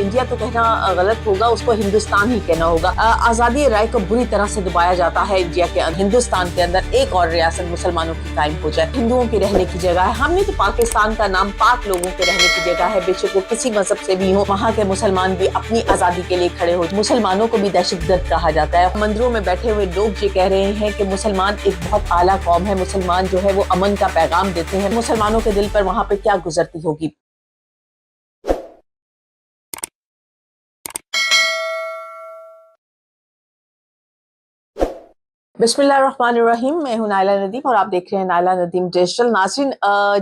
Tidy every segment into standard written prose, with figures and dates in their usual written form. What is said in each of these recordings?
India तो कहना गलत होगा, उसको हिंदुस्तान ही कहना होगा। आजादी राय को बुरी तरह से दबाया जाता है इंडिया के अंदर। हिंदुस्तान के अंदर एक और रियासत मुसलमानों की कायम हो जाए, हिंदुओं की रहने की जगह है। हमने तो पाकिस्तान का नाम पाक लोगों के रहने की जगह है, बेशक वो किसी मजहब से भी हो, वहाँ के मुसलमान भी अपनी आजादी के लिए खड़े हो। मुसलमानों को भी दहशतगर्द कहा जाता है। मंदिरों में बैठे हुए लोग ये कह रहे हैं कि मुसलमान एक बहुत आला कौम है, मुसलमान जो है वो अमन का पैगाम देते हैं। मुसलमानों के दिल पर वहाँ पे क्या गुजरती होगी। बिस्मिल्लाहिर्रहमानिर्रहीम, मैं हूं नाइला नदीम और आप देख रहे हैं नाइला नदीम डिजिटल। नाज़रीन,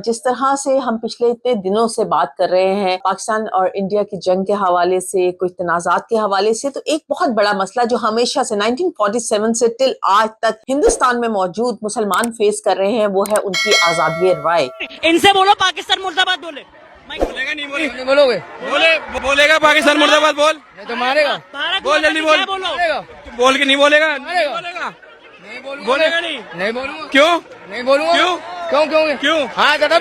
जिस तरह से हम पिछले इतने दिनों से बात कर रहे हैं पाकिस्तान और इंडिया की जंग के हवाले से, कुछ तनाज़ात के हवाले से, तो एक बहुत बड़ा मसला जो हमेशा से 1947 से टिल आज तक हिंदुस्तान में मौजूद मुसलमान फेस कर रहे हैं, वो है उनकी आज़ादी राय। इनसे बोलो पाकिस्तान मुर्दाबाद बोले। बोलेगा नहीं बोलोगे? बोलेगा पाकिस्तान मुर्दाबाद बोल, नहीं तो मारेगा। बोल जल्दी बोल, बोल के नहीं बोलेगा, बोलेगा नहीं बोलूंगा। क्यों नहीं बोलूंगा? क्यों? हाँ गलत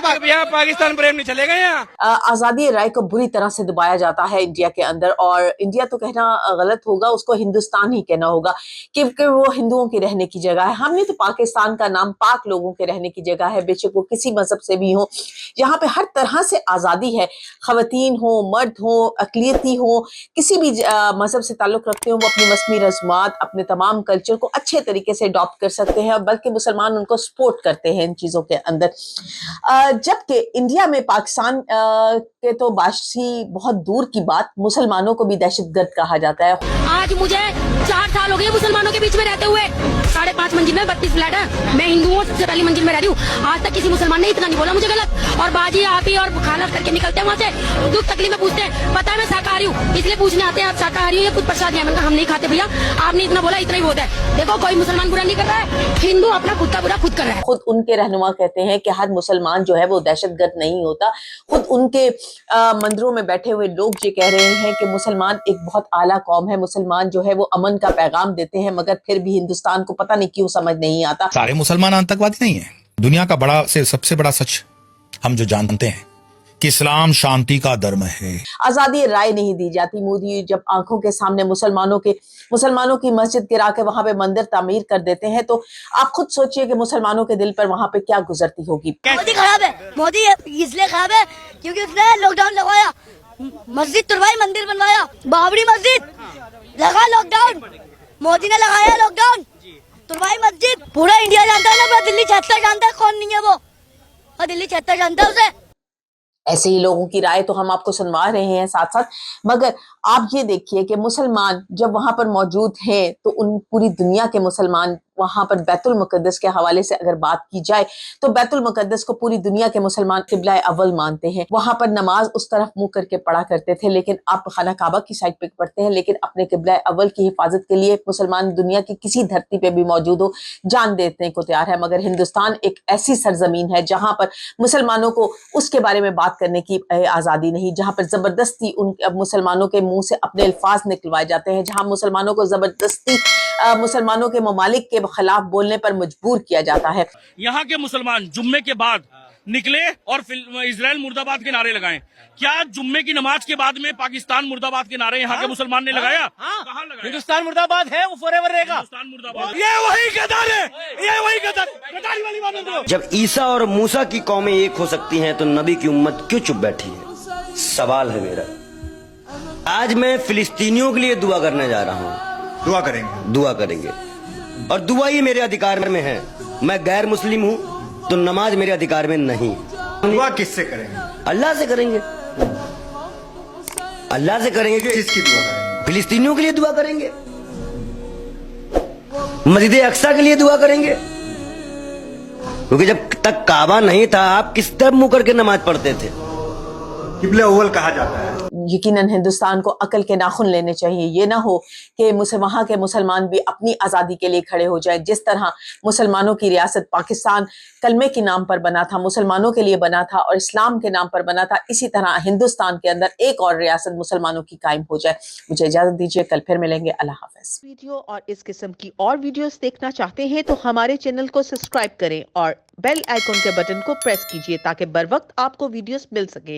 बात। यहाँ पाकिस्तान प्रेम नहीं चलेगा। यहाँ आजादी राय को बुरी तरह से दबाया जाता है इंडिया के अंदर, और इंडिया तो कहना गलत होगा, उसको हिंदुस्तान ही कहना होगा, क्योंकि वो हिंदुओं की रहने की जगह है। हमने तो पाकिस्तान का नाम पाक लोगों के रहने की जगह है, बेशक वो किसी मजहब से भी हो। यहाँ पे हर तरह से आजादी है, खवातीन हो, मर्द हो, अकलियती हो, किसी भी मजहब से ताल्लुक रखते हो, वो अपनी मस्मी रस्मात, अपने तमाम कल्चर को अच्छे तरीके से अडॉप्ट कर सकते हैं, और बल्कि मुसलमान उनको सपोर्ट करते हैं इन चीजों के अंदर। जबकि इंडिया में पाकिस्तान के तो बाशी बहुत दूर की बात, मुसलमानों को भी दहशतगर्द कहा जाता है। आज मुझे 4 साल हो गए मुसलमानों के बीच में रहते हुए। 5.5 मंजिल में 32 फ्लैट है, मैं हिंदू हूँ, सबसे पहली मंजिल में रह रही हूँ। आज तक किसी मुसलमान ने इतना नहीं बोला मुझे गलत। और बाजी आप ही और खाना करके निकलते हैं वहाँ से, दुख तकलीफ में पूछते हैं, पता है मैं शाकाहारी हूँ, इसलिए पूछने आते हैं आप शाकाहारी हो या कुछ प्रसाद है? हम नहीं खाते भैया, आपने इतना बोला, इतना ही बहुत है। देखो कोई मुसलमान बुरा नहीं कर रहा है, हिंदू अपना खुद का बुरा खुद कर रहा है। खुद उनके रहनुमा कहते हैं कि हर मुसलमान जो है वो दहशतगर्द नहीं होता। खुद उनके मंदिरों में बैठे हुए लोग ये कह रहे हैं कि मुसलमान एक बहुत आला कौम है, मुसलमान जो है वो अमन का पैगाम देते हैं, मगर फिर भी हिंदुस्तान को पता नहीं क्यों समझ नहीं आता। सारे मुसलमान आतंकवादी नहीं है। दुनिया का सबसे बड़ा सच हम जो जानते हैं कि इस्लाम शांति का धर्म है। आजादी राय नहीं दी जाती। मोदी जब आंखों के सामने मुसलमानों की मस्जिद गिरा के वहां पे मंदिर तामीर कर देते हैं, तो आप खुद सोचिए कि मुसलमानों के दिल पर वहां पे क्या गुजरती होगी। मोदी खराब है, मोदी इसलिए खराब है क्योंकि उसने लॉकडाउन लगवाया, मस्जिद तुड़वाई, मंदिर बनवाया, बाबरी मस्जिद लगा लॉकडाउन, मोदी ने लगाया लॉकडाउन, तुड़वाई मस्जिद। पूरा इंडिया जानता है ना, दिल्ली 76 जानता है, कौन नहीं है वो, और दिल्ली 76 जानता है उसे। ऐसे ही लोगों की राय तो हम आपको सुनवा रहे हैं साथ साथ, मगर आप ये देखिए कि मुसलमान जब वहां पर मौजूद हैं तो उन पूरी दुनिया के मुसलमान वहां पर बैतुल मुकद्दस के हवाले से अगर बात की जाए तो बैतुल मुकद्दस को पूरी दुनिया के मुसलमान किबला अव्वल मानते हैं। वहां पर नमाज उस तरफ मुंह करके पढ़ा करते थे, लेकिन आप खाना काबा की साइड पे पढ़ते हैं, लेकिन अपने किबला अव्वल की हिफाजत के लिए मुसलमान दुनिया की किसी धरती पे भी मौजूद हो जान देने को तैयार है। मगर हिंदुस्तान एक ऐसी सरजमीन है जहां पर मुसलमानों को उसके बारे में बात करने की आजादी नहीं, जहां पर जबरदस्ती उन मुसलमानों के मुंह से अपने अल्फाज निकलवाए जाते हैं, जहां मुसलमानों को जबरदस्ती मुसलमानों के ममालिक के खिलाफ बोलने पर मजबूर किया जाता है। यहाँ के मुसलमान जुम्मे के बाद निकले और इजराइल मुर्दाबाद के नारे लगाए। क्या जुम्मे की नमाज के बाद में पाकिस्तान मुर्दाबाद के नारे यहाँ के मुसलमान ने लगाया? कहाँ लगाया? हिंदुस्तान मुर्दाबाद है, वो फॉरएवर रहेगा। हिंदुस्तान मुर्दाबाद, ये वही गद्दार है, ये वही गद्दारी वाली बात है। जब ईसा और मूसा की कौमें एक हो सकती हैं तो नबी की उम्मत क्यों चुप बैठी है? सवाल है मेरा। आज मैं फिलिस्तीनियों के लिए दुआ करने जा रहा हूँ। दुआ करेंगे और दुआ ही मेरे अधिकार में है। मैं गैर मुस्लिम हूँ तो नमाज मेरे अधिकार में नहीं। दुआ किससे करेंगे? अल्लाह से करेंगे। अल्लाह से करेंगे। किसकी दुआ करेंगे? फिलिस्तीनियों के लिए दुआ करेंगे, मस्जिद अक्सा के लिए दुआ करेंगे, क्योंकि जब तक काबा नहीं था आप किस तरफ मुंह करके नमाज पढ़ते थे? किबला अव्वल कहा जाता है। यकीनन हिंदुस्तान को अकल के नाखून लेने चाहिए। ये ना हो कि वहाँ के मुसलमान भी अपनी आज़ादी के लिए खड़े हो जाए। जिस तरह मुसलमानों की रियासत पाकिस्तान कलमे के नाम पर बना था, मुसलमानों के लिए बना था और इस्लाम के नाम पर बना था, इसी तरह हिंदुस्तान के अंदर एक और रियासत मुसलमानों की कायम हो जाए। मुझे इजाज़त दीजिए, कल फिर मिलेंगे। अल्लाह हाफ़िज़। वीडियो और इस किस्म की और वीडियोस देखना चाहते हैं तो हमारे चैनल को सब्सक्राइब करें और बेल आइकॉन के बटन को प्रेस कीजिए ताकि बर वक्त आपको वीडियोस मिल सके।